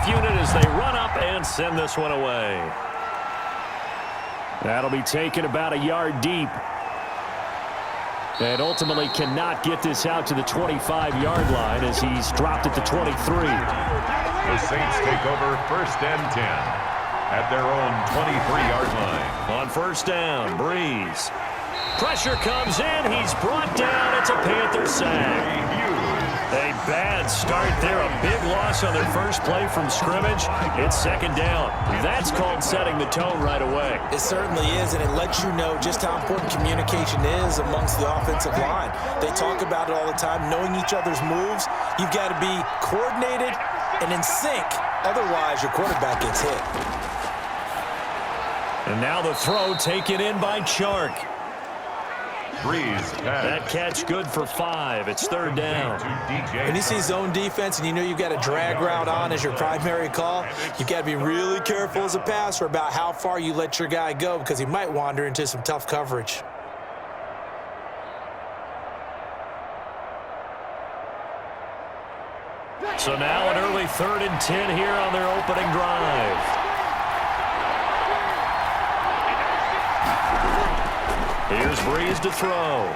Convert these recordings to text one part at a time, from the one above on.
kickoff unit as they run up and send this one away. That'll be taken about a yard deep. And ultimately cannot get this out to the 25-yard line as he's dropped at the 23. The Saints take over 1st and 10 at their own 23-yard line. On 1st down, Breeze. Pressure comes in. He's brought down. It's a Panther sack. A bad start there. A big loss on their first play from scrimmage. It's 2nd down. That's called setting the tone right away. It certainly is, and it lets you know just how important communication is amongst the offensive line. They talk about it all the time, knowing each other's moves. You've got to be coordinated and in sync. Otherwise, your quarterback gets hit. And now the throw taken in by Chark. That catch good for 5. It's 3rd down. When you see zone defense and you know you've got a drag route on as your primary call, you've got to be really careful as a passer about how far you let your guy go because he might wander into some tough coverage. So now an early 3rd and 10 here on their opening drive. Here's Breeze to throw.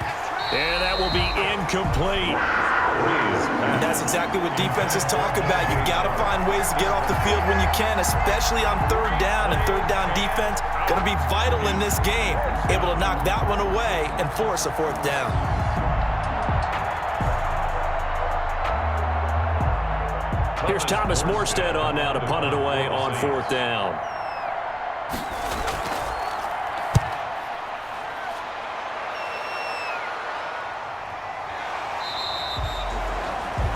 And that will be incomplete. And that's exactly what defenses talk about. You've got to find ways to get off the field when you can, especially on 3rd down. And 3rd down defense going to be vital in this game. Able to knock that one away and force a 4th down. Here's Thomas Morstead on now to punt it away on 4th down.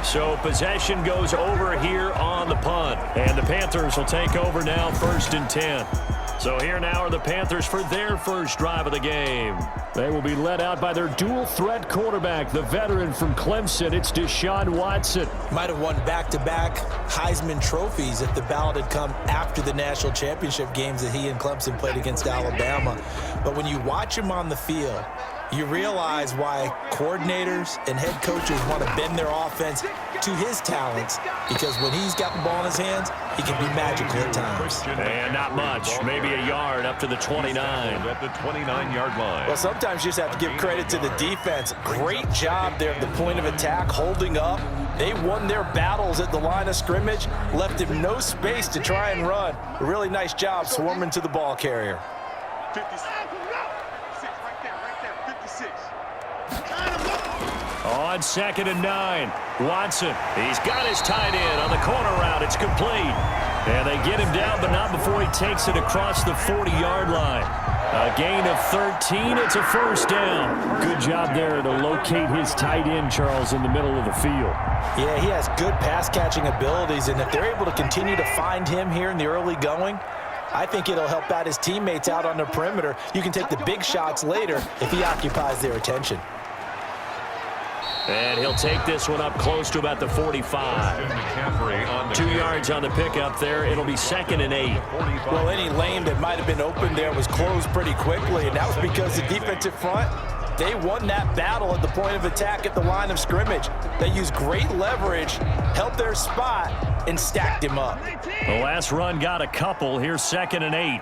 So possession goes over here on the punt. And the Panthers will take over now 1st and 10. So here now are the Panthers for their first drive of the game. They will be led out by their dual-threat quarterback, the veteran from Clemson. It's Deshaun Watson. Might have won back-to-back Heisman trophies if the ballot had come after the national championship games that he and Clemson played against Alabama. But when you watch him on the field, you realize why coordinators and head coaches want to bend their offense to his talents, because when he's got the ball in his hands, he can be magical at times. And not much, maybe a yard up to the 29. At the 29-yard line. Well, sometimes you just have to give credit to the defense. Great job there at the point of attack, holding up. They won their battles at the line of scrimmage, left him no space to try and run. A really nice job swarming to the ball carrier. 56. Right there. 56. On 2nd and 9, Watson. He's got his tight end on the corner route. It's complete. And they get him down, but not before he takes it across the 40-yard line. A gain of 13. It's a 1st down. Good job there to locate his tight end, Charles, in the middle of the field. Yeah, he has good pass-catching abilities, and if they're able to continue to find him here in the early going, I think it'll help out his teammates out on the perimeter. You can take the big shots later if he occupies their attention. And he'll take this one up close to about the 45. 2 yards on the pickup there. It'll be 2nd and 8. Well, any lane that might have been open there was closed pretty quickly, and that was because the defensive front, they won that battle at the point of attack at the line of scrimmage. They used great leverage, held their spot, and stacked him up. The last run got a couple. Here's 2nd and 8.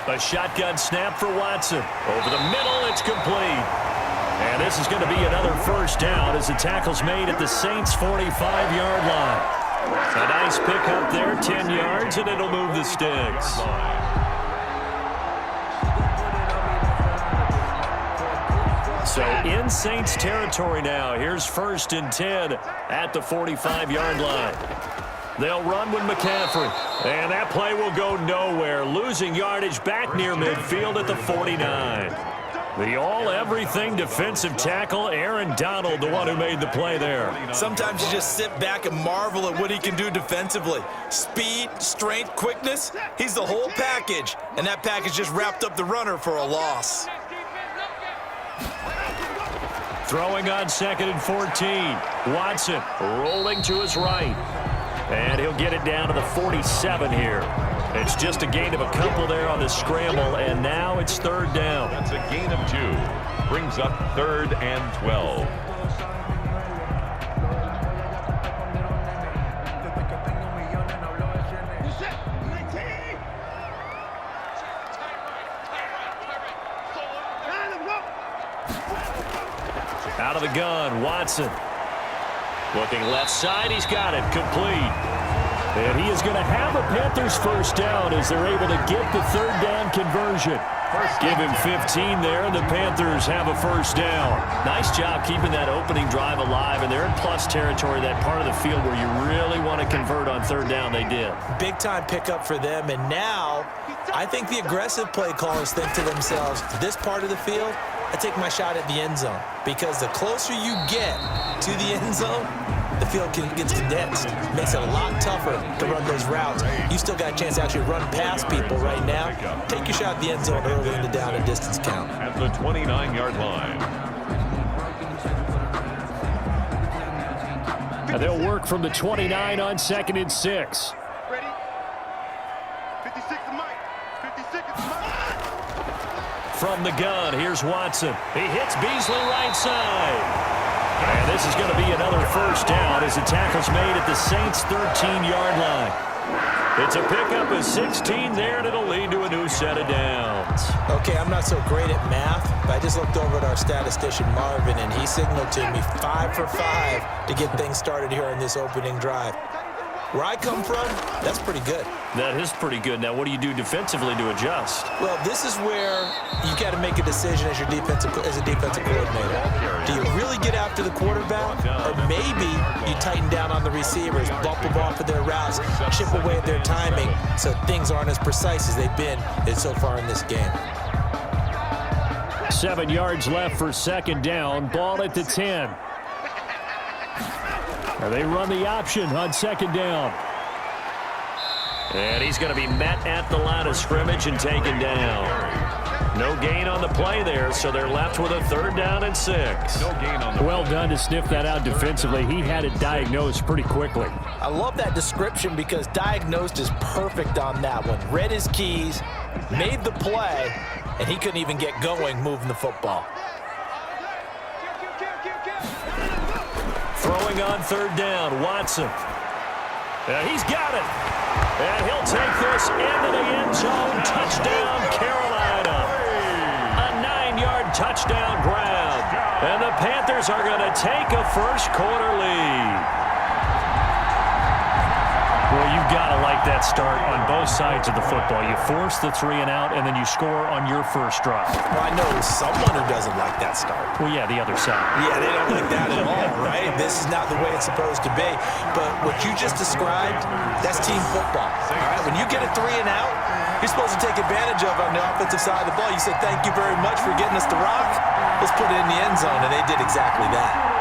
A shotgun snap for Watson. Over the middle, it's complete. And this is going to be another 1st down as the tackle's made at the Saints' 45-yard line. A nice pickup there, 10 yards, and it'll move the sticks. So in Saints territory now. Here's 1st and 10 at the 45-yard line. They'll run with McCaffrey. And that play will go nowhere. Losing yardage back near midfield at the 49. The all-everything defensive tackle, Aaron Donald, the one who made the play there. Sometimes you just sit back and marvel at what he can do defensively. Speed, strength, quickness, he's the whole package. And that package just wrapped up the runner for a loss. Throwing on 2nd and 14. Watson rolling to his right. And he'll get it down to the 47 here. It's just a gain of a couple there on the scramble, and now it's 3rd down. That's a gain of 2. Brings up 3rd and 12. Out of the gun, Watson. Looking left side, he's got it, complete. And he is going to have a Panthers first down as they're able to get the third down conversion. Give him 15 there, and the Panthers have a first down. Nice job keeping that opening drive alive, and they're in plus territory, that part of the field where you really want to convert on third down. They did. Big-time pickup for them, and now I think the aggressive play callers think to themselves, this part of the field, I take my shot at the end zone, because the closer you get to the end zone, the field gets condensed. Makes it a lot tougher to run those routes. You still got a chance to actually run past people right now. Take your shot at the end zone early in the down and distance count. At the 29-yard line. And they'll work from the 29 on 2nd and 6. Ready? 56 is Mike. 56 is Mike. From the gun, here's Watson. He hits Beasley right side. And this is going to be another first down as the tackle's made at the Saints' 13-yard line. It's a pickup of 16 there, and it'll lead to a new set of downs. Okay, I'm not so great at math, but I just looked over at our statistician, Marvin, and he signaled to me 5 for 5 to get things started here on this opening drive. Where I come from, that's pretty good. That is pretty good. Now, what do you do defensively to adjust? Well, this is where you got to make a decision as a defensive coordinator. Do you really get after the quarterback, or maybe you tighten down on the receivers, bump them off of their routes, chip away at their timing, so things aren't as precise as they've been so far in this game. 7 yards left for second down. Ball at the 10. They run the option on second down. And he's going to be met at the line of scrimmage and taken down. No gain on the play there, so they're left with a third down and 6. No gain on the well done to sniff that out defensively. He had it diagnosed pretty quickly. I love that description because diagnosed is perfect on that one. Read his keys, made the play, and he couldn't even get going moving the football. Throwing on third down, Watson. He's got it. And he'll take this into the end zone. Touchdown, Carolina. A 9-yard touchdown grab. And the Panthers are going to take a first-quarter lead. Well, you've got to like that start on both sides of the football. You force the 3 and out, and then you score on your first drive. Well, I know someone who doesn't like that start. Well, yeah, the other side. Yeah, they don't like that at all, right? This is not the way it's supposed to be. But what you just described, that's team football. All right, when you get a 3 and out, you're supposed to take advantage of it on the offensive side of the ball. You said, thank you very much for getting us the rock. Let's put it in the end zone, and they did exactly that.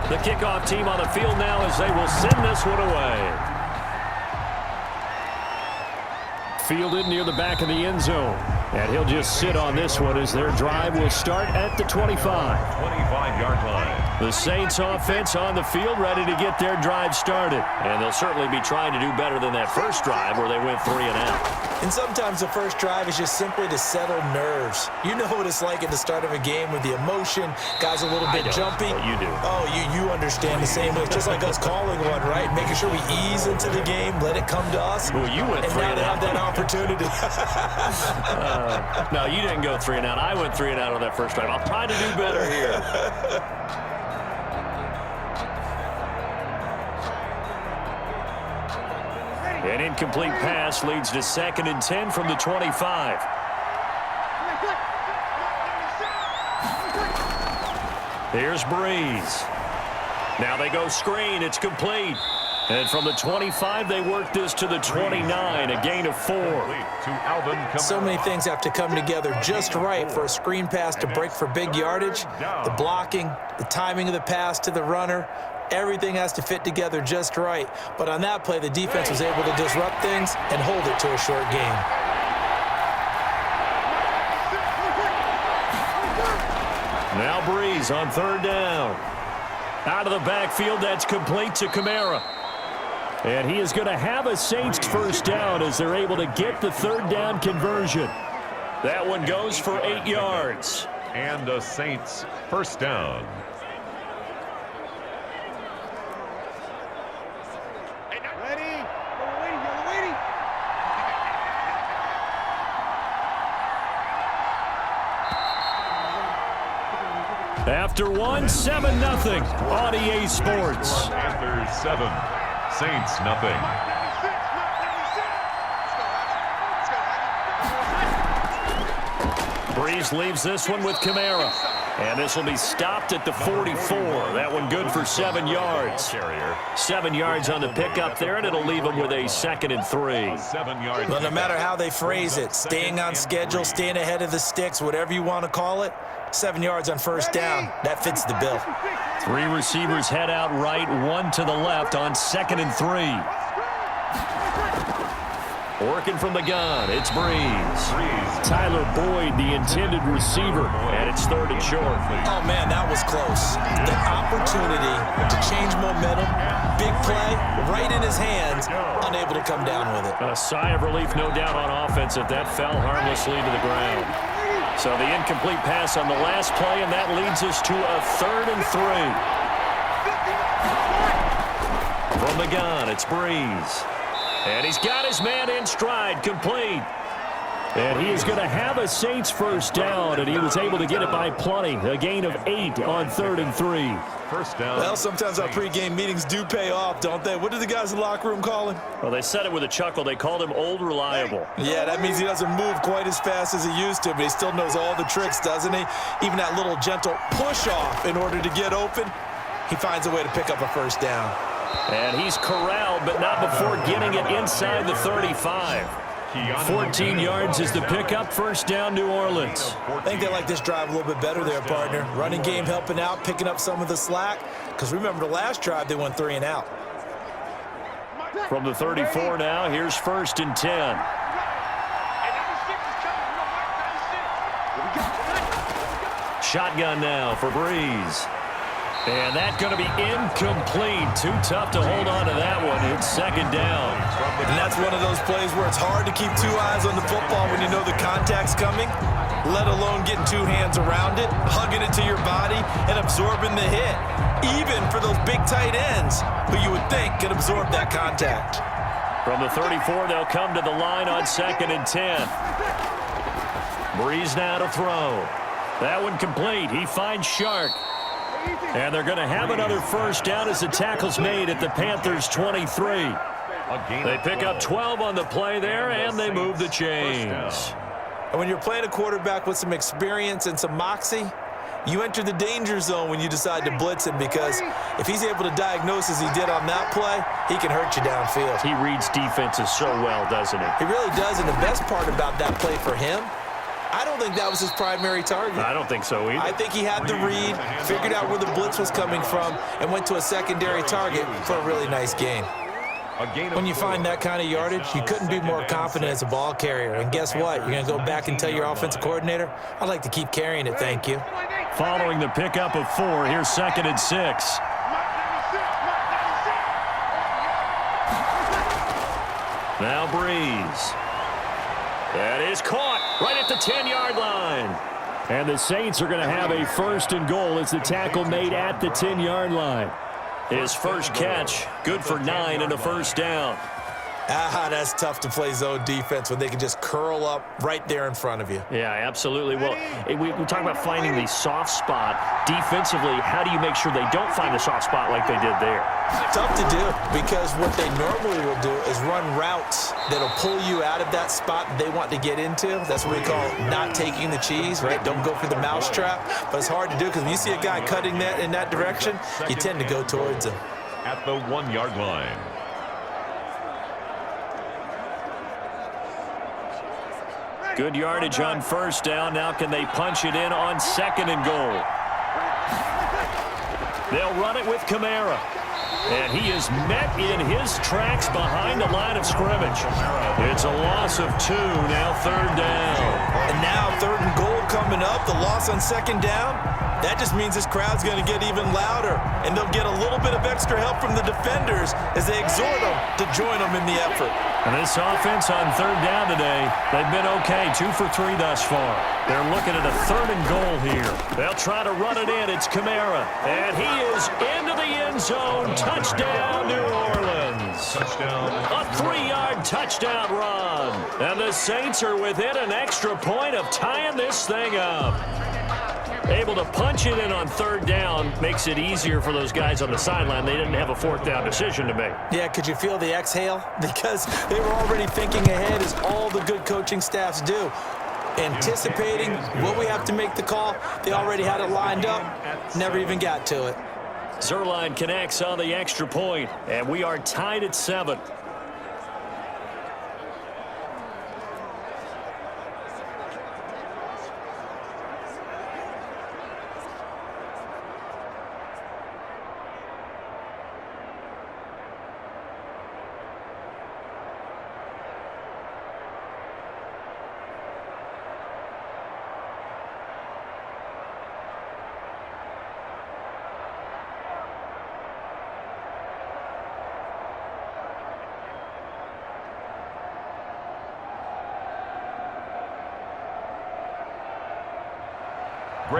The kickoff team on the field now as they will send this one away. Fielded near the back of the end zone. And he'll just sit on this one as their drive will start at the 25. 25-yard line. The Saints offense on the field ready to get their drive started. And they'll certainly be trying to do better than that first drive where they went 3 and out. And sometimes the first drive is just simply to settle nerves. You know what it's like at the start of a game with the emotion. Guys a little bit jumpy. Well, you do. Oh, you understand the same way. It's just like us calling one, right? Making sure we ease into the game, let it come to us. Well, you went 3 and out. And now they have that opportunity. No, you didn't go 3 and out. I went 3 and out on that first drive. I'll try to do better here. An incomplete pass leads to 2nd and 10 from the 25. Here's Breeze. Now they go screen. It's complete. And from the 25, they work this to the 29, a gain of 4. So many things have to come together just right for a screen pass to break for big yardage. The blocking, the timing of the pass to the runner, everything has to fit together just right. But on that play, the defense was able to disrupt things and hold it to a short game. Now Breeze on third down. Out of the backfield, that's complete to Kamara. And he is going to have a Saints first down as they're able to get the third down conversion. That one goes for 8 yards. And a Saints first down. After one, 7-0 on EA Sports. Panthers 7, Saints nothing. Breeze leaves this one with Kamara. And this will be stopped at the 44. That one good for 7 yards. 7 yards on the pickup there, and it'll leave them with a 2nd and 3. 7 yards. Well, no matter how they phrase it, staying on schedule, staying ahead of the sticks, whatever you want to call it, 7 yards on first down, that fits the bill. 3 receivers head out right, 1 to the left on 2nd and 3. Working from the gun, it's Breeze. Tyler Boyd, the intended receiver, and it's 3rd and short. Oh, man, that was close. The opportunity to change momentum, big play, right in his hands, unable to come down with it. A sigh of relief, no doubt, on offense if that fell harmlessly to the ground. So the incomplete pass on the last play, and that leads us to a 3rd and 3. From the gun, it's Breeze. And he's got his man in stride, complete. And he is going to have a Saints first down, and he was able to get it by plenty. A gain of 8 on 3rd and 3. First down. Well, sometimes our pregame meetings do pay off, don't they? What do the guys in the locker room call him? Well, they said it with a chuckle. They called him Old Reliable. Yeah, that means he doesn't move quite as fast as he used to, but he still knows all the tricks, doesn't he? Even that little gentle push-off in order to get open, he finds a way to pick up a first down. And he's corralled, but not before getting it inside the 35. 14 yards is the pickup. First down, New Orleans. I think they like this drive a little bit better there, partner. Running game helping out, picking up some of the slack. Because remember the last drive, they went 3 and out. From the 34 now, here's 1st and 10. Shotgun now for Breeze. And that's going to be incomplete. Too tough to hold on to that one. It's 2nd down. And that's one of those plays where it's hard to keep 2 eyes on the football when you know the contact's coming, let alone getting 2 hands around it, hugging it to your body, and absorbing the hit. Even for those big tight ends who you would think could absorb that contact. From the 34, they'll come to the line on 2nd and 10. Breeze now to throw. That one complete. He finds Shark. And they're going to have another first down as the tackle's made at the Panthers' 23. They pick up 12 on the play there, and they move the chains. And when you're playing a quarterback with some experience and some moxie, you enter the danger zone when you decide to blitz him, because if he's able to diagnose as he did on that play, he can hurt you downfield. He reads defenses so well, doesn't he? He really does, and the best part about that play for him, I don't think that was his primary target. I don't think so either. I think he had the read, figured out where the blitz was coming from, and went to a secondary target for a really nice gain. When you find that kind of yardage, you couldn't be more confident as a ball carrier. And guess what? You're going to go back and tell your offensive coordinator, I'd like to keep carrying it, thank you. Following the pickup of 4, here's 2nd and 6. Now Breeze. That is caught right at the 10-yard line. And the Saints are going to have a 1st and goal as the tackle made at the 10-yard line. His first catch, good for 9 and a first down. That's tough to play zone defense when they can just curl up right there in front of you. Yeah, absolutely. Well, we talk about finding the soft spot. Defensively, how do you make sure they don't find a soft spot like they did there? Tough to do, because what they normally will do is run routes that'll pull you out of that spot they want to get into. That's what we call not taking the cheese, right? Don't go for the mousetrap. But it's hard to do, because when you see a guy cutting that in that direction, you tend to go towards him. At the 1-yard line. Good yardage on first down. Now can they punch it in on 2nd and goal? They'll run it with Kamara. And he is met in his tracks behind the line of scrimmage. It's a loss of 2, now 3rd down. And now 3rd and goal coming up. The loss on 2nd down. That just means this crowd's going to get even louder, and they'll get a little bit of extra help from the defenders as they exhort them to join them in the effort. And this offense on third down today, they've been okay, 2 for 3 thus far. They're looking at a 3rd and goal here. They'll try to run it in. It's Kamara, and he is into the end zone. Touchdown, New Orleans. Touchdown. A 3-yard touchdown run. And the Saints are within an extra point of tying this thing up. Able to punch it in on 3rd down makes it easier for those guys on the sideline. They didn't have a 4th down decision to make. Yeah, could you feel the exhale? Because they were already thinking ahead, as all the good coaching staffs do. Anticipating what we have to make the call. They already had it lined up. Never even got to it. Zerline connects on the extra point, and we are tied at 7.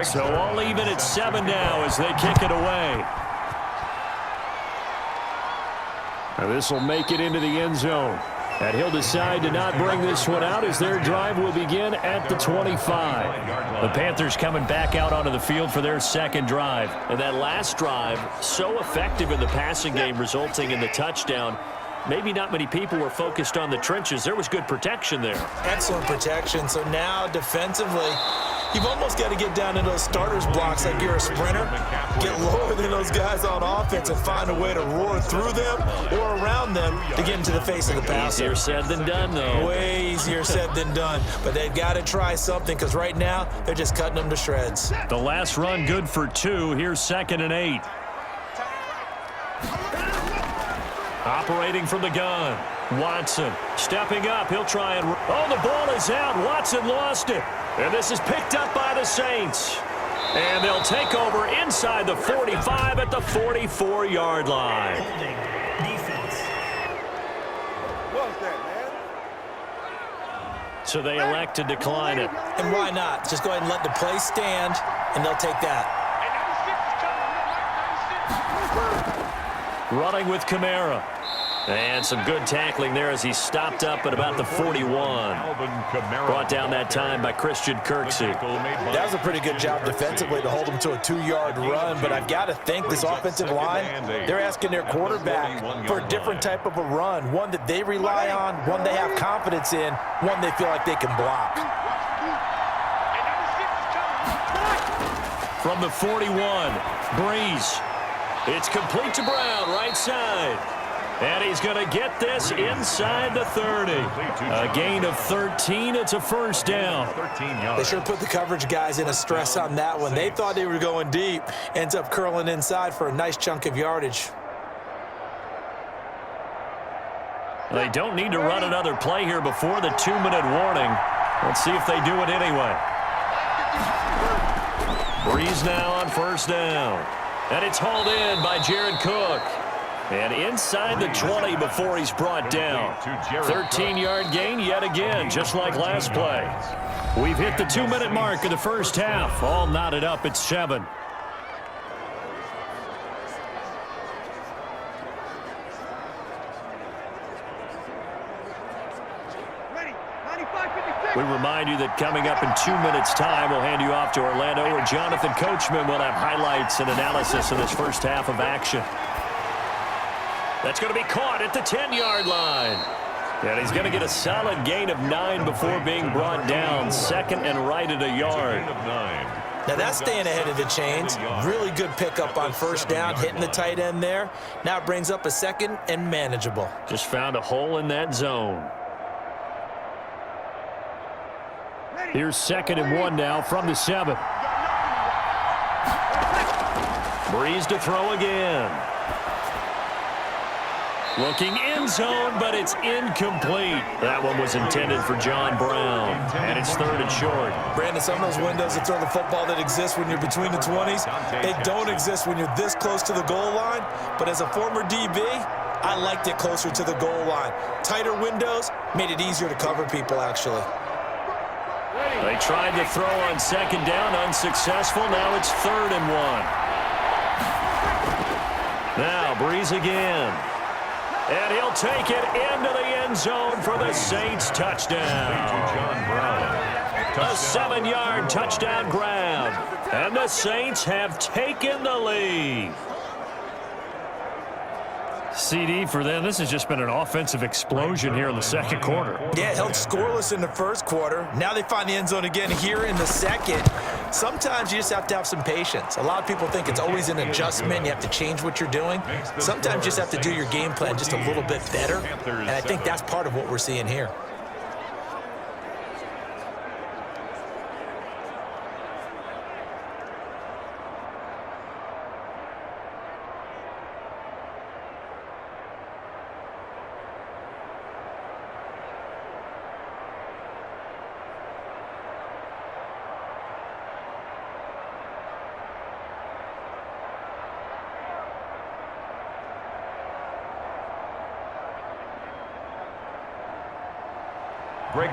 So all even at 7 now as they kick it away. And this will make it into the end zone. And he'll decide to not bring this one out as their drive will begin at the 25. The Panthers coming back out onto the field for their 2nd drive. And that last drive, so effective in the passing game, resulting in the touchdown. Maybe not many people were focused on the trenches. There was good protection there. Excellent protection. So now defensively, you've almost got to get down into those starters blocks like you're a sprinter. Get lower than those guys on offense and find a way to roar through them or around them to get into the face of the passer. Easier said than done, though. Way easier said than done. But they've got to try something because right now they're just cutting them to shreds. The last run good for 2. Here's 2nd and 8. Operating from the gun. Watson stepping up. He'll try and... Oh, the ball is out. Watson lost it. And this is picked up by the Saints. And they'll take over inside the 45 at the 44-yard line. So they elect to decline it. And why not? Just go ahead and let the play stand, and they'll take that. Running with Kamara. And some good tackling there as he stopped up at about the 41. Brought down that time by Christian Kirksey. That was a pretty good job defensively to hold him to a 2-yard run, but I've got to think this offensive line, they're asking their quarterback for a different type of a run, one that they rely on, one they have confidence in, one they feel like they can block. From the 41, Breeze. It's complete to Brown, right side. And he's going to get this inside the 30. A gain of 13. It's a 1st down. They sure put the coverage guys in a stress on that one. They thought they were going deep. Ends up curling inside for a nice chunk of yardage. They don't need to run another play here before the 2-minute warning. Let's see if they do it anyway. Breeze now on 1st down. And it's hauled in by Jared Cook. And inside the 20 before he's brought down. 13-yard gain yet again, just like last play. We've hit the 2-minute mark of the 1st half. All knotted up at 7. We remind you that coming up in 2 minutes' time, we'll hand you off to Orlando, where Jonathan Coachman will have highlights and analysis of this 1st half of action. That's going to be caught at the 10-yard line. And he's going to get a solid gain of 9 before being brought down. 2nd and right at a yard. Now that's staying ahead of the chains. Really good pickup on 1st down, hitting the tight end there. Now it brings up a 2nd and manageable. Just found a hole in that zone. Here's 2nd and 1 now from the 7. Breeze to throw again. Looking end zone, but it's incomplete. That one was intended for John Brown, and it's 3rd and short. Brandon, some of those windows to throw the football that exist when you're between the 20s, they don't exist when you're this close to the goal line. But as a former DB, I liked it closer to the goal line. Tighter windows made it easier to cover people, actually. They tried to throw on 2nd down, unsuccessful. Now it's 3rd and 1. Now Breeze again. And he'll take it into the end zone for the Saints touchdown. A 7-yard touchdown grab. And the Saints have taken the lead. CD for them. This has just been an offensive explosion here in the 2nd quarter. Yeah, held scoreless in the 1st quarter. Now they find the end zone again here in the 2nd. Sometimes you just have to have some patience. A lot of people think it's always an adjustment. You have to change what you're doing. Sometimes you just have to do your game plan just a little bit better. And I think that's part of what we're seeing here.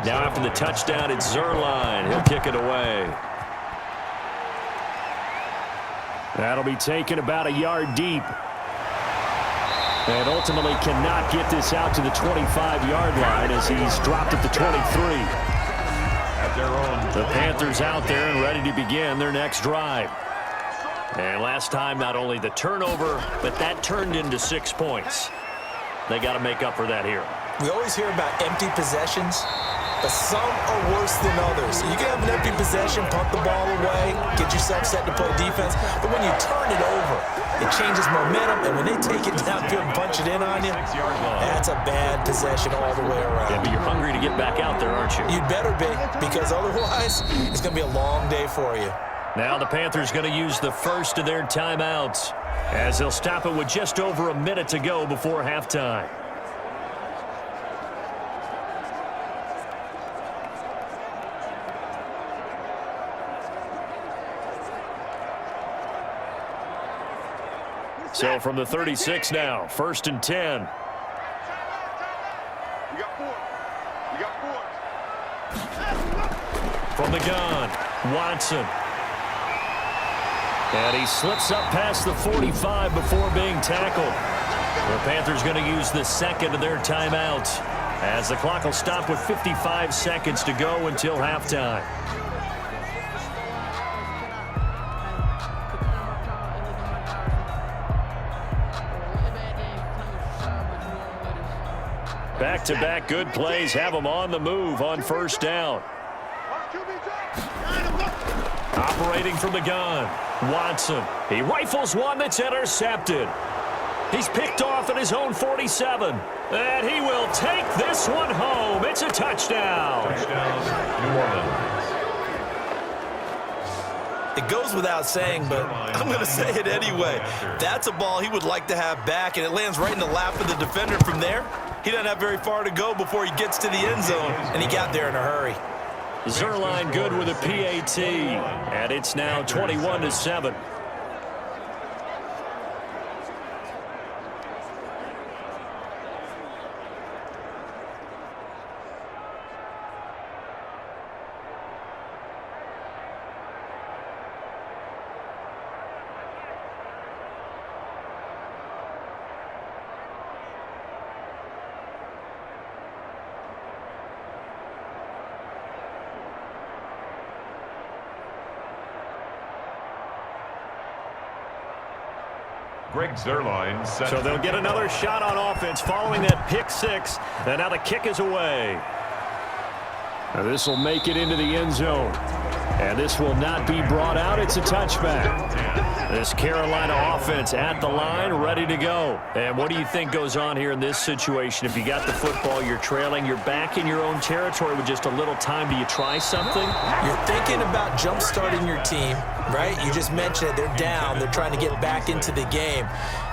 Now after the touchdown, it's Zerline. He'll kick it away. That'll be taken about a yard deep. And ultimately cannot get this out to the 25-yard line as he's dropped at the 23. The Panthers out there and ready to begin their next drive. And last time, not only the turnover, but that turned into 6 points. They got to make up for that here. We always hear about empty possessions, but some are worse than others. You can have an empty possession, punt the ball away, get yourself set to play defense, but when you turn it over, it changes momentum, and when they take it downfield and punch it in on you, that's a bad possession all the way around. Yeah, but you're hungry to get back out there, aren't you? You'd better be, because otherwise, it's going to be a long day for you. Now the Panthers going to use the first of their timeouts as they'll stop it with just over a minute to go before halftime. So from the 36 now, 1st and 10. We got 4. We got 4. From the gun, Watson. And he slips up past the 45 before being tackled. The Panthers going to use the 2nd of their timeouts as the clock will stop with 55 seconds to go until halftime. Back-to-back good plays have them on the move on 1st down. Operating from the gun, Watson. He rifles one that's intercepted. He's picked off at his own 47. And he will take this one home. It's a touchdown. Touchdown, New Orleans. It goes without saying, but I'm going to say it anyway. That's a ball he would like to have back, and it lands right in the lap of the defender from there. He doesn't have very far to go before he gets to the end zone, and he got there in a hurry. Zerline good with a PAT, and it's now 21-7. Greg Zerline. So they'll get another shot on offense following that pick 6. And now the kick is away. Now this will make it into the end zone. And this will not be brought out. It's a touchback. This Carolina offense at the line, ready to go. And what do you think goes on here in this situation? If you got the football, you're trailing, you're back in your own territory with just a little time. Do you try something? You're thinking about jump-starting your team. right? You just mentioned it. They're down. They're trying to get back into the game.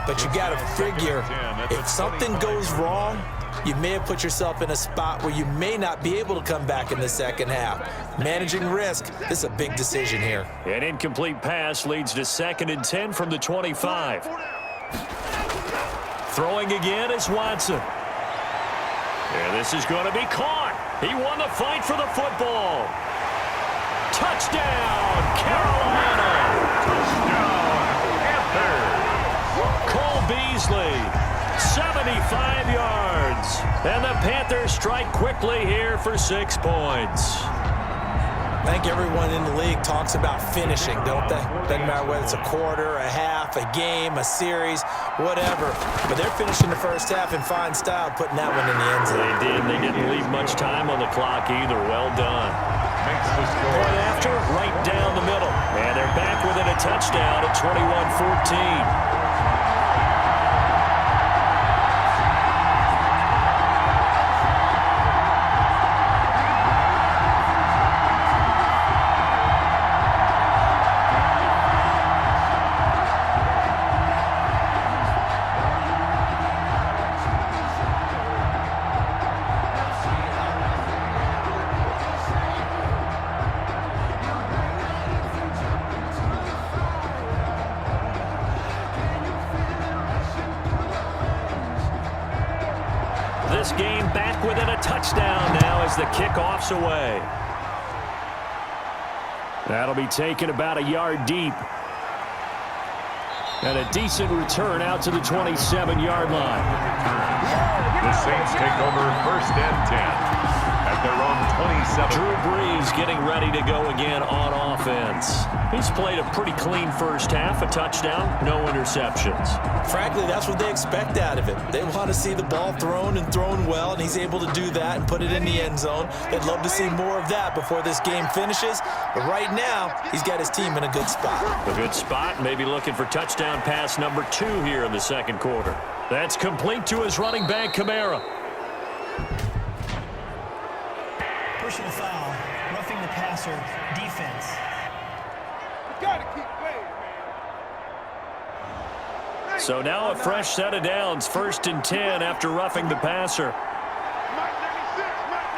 But you got to figure, if something goes wrong, you may have put yourself in a spot where you may not be able to come back in the second half. Managing risk, this is a big decision here. An incomplete pass leads to 2nd and 10 from the 25. Throwing again is Watson. And this is going to be caught. He won the fight for the football. Touchdown, Carolina. Touchdown, Panthers. Cole Beasley, 75 yards. And the Panthers strike quickly here for 6 points. I think everyone in the league talks about finishing, don't they? Doesn't matter whether it's a quarter, a half, a game, a series, whatever. But they're finishing the first half in fine style, putting that one in the end zone. They did. They didn't leave much time on the clock either. Well done. Makes the score. Point after, right down the middle. And they're back within a touchdown at 21-14. This game back within a touchdown now as the kickoff's away. That'll be taken about a yard deep. And a decent return out to the 27-yard line. The Saints take over 1st and 10 at their own 27. Drew Brees getting ready to go again on offense. He's played a pretty clean first half, a touchdown, no interceptions. Frankly, that's what they expect out of him. They want to see the ball thrown and thrown well, and he's able to do that and put it in the end zone. They'd love to see more of that before this game finishes. But right now, he's got his team in a good spot. A good spot, maybe looking for touchdown pass number 2 here in the second quarter. That's complete to his running back, Kamara. Personal foul, roughing the passer, defense. Gotta keep playing, man. So now a fresh set of downs, 1st and 10 after roughing the passer. Mike 96, Mike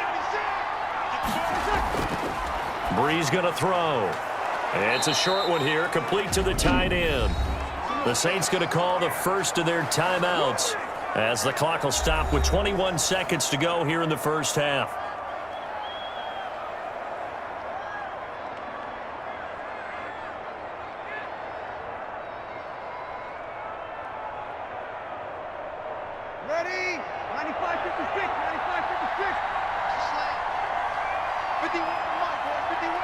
96. Brees going to throw. It's a short one here, complete to the tight end. The Saints going to call the first of their timeouts as the clock will stop with 21 seconds to go here in the first half. Ready? 95, 56, 95, 56. 51, Mike, boy, 51.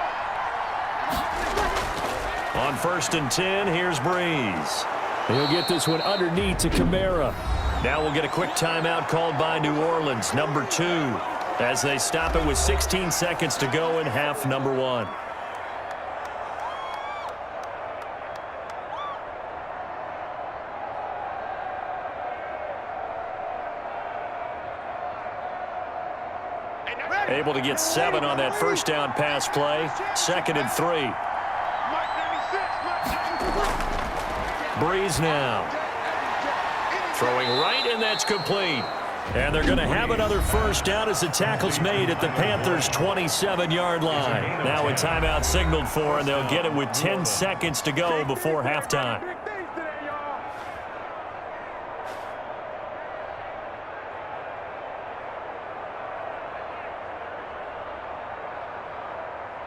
On 1st and 10, here's Brees. He'll get this one underneath to Kamara. Now we'll get a quick timeout called by New Orleans, number 2, as they stop it with 16 seconds to go in half number 1. Able to get 7 on that first down pass play. 2nd and 3. Mike 96, Mike 96. Brees now. Throwing right, and that's complete. And they're going to have another first down as the tackle's made at the Panthers' 27-yard line. Now a timeout signaled for, and they'll get it with 10 seconds to go before halftime.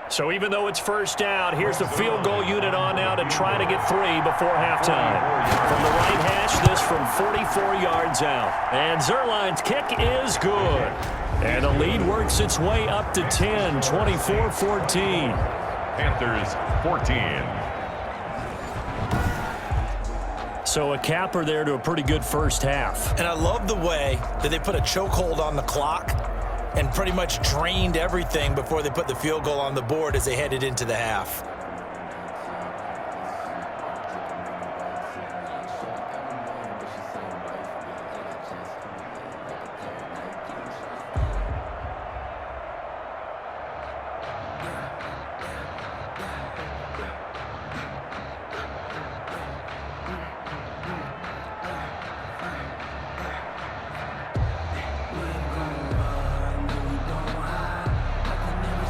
So even though it's first down, here's the field goal unit on now to try to get 3 before halftime. From the right hash, this from 44 yards out. And Zerline's kick is good. And the lead works its way up to 10, 24-14. Panthers 14. So a capper there to a pretty good first half. And I love the way that they put a chokehold on the clock and pretty much drained everything before they put the field goal on the board as they headed into the half.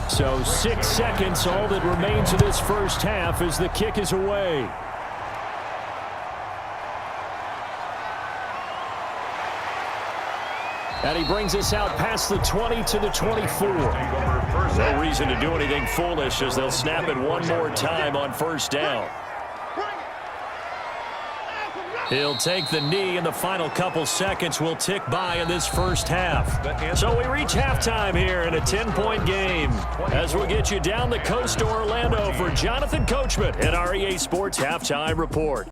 So 6 seconds, all that remains of this first half as the kick is away. And he brings us out past the 20 to the 24. No reason to do anything foolish as they'll snap it one more time on first down. He'll take the knee, and the final couple seconds will tick by in this first half. So we reach halftime here in a 10-point game as we'll get you down the coast to Orlando for Jonathan Coachman in our EA Sports Halftime Report.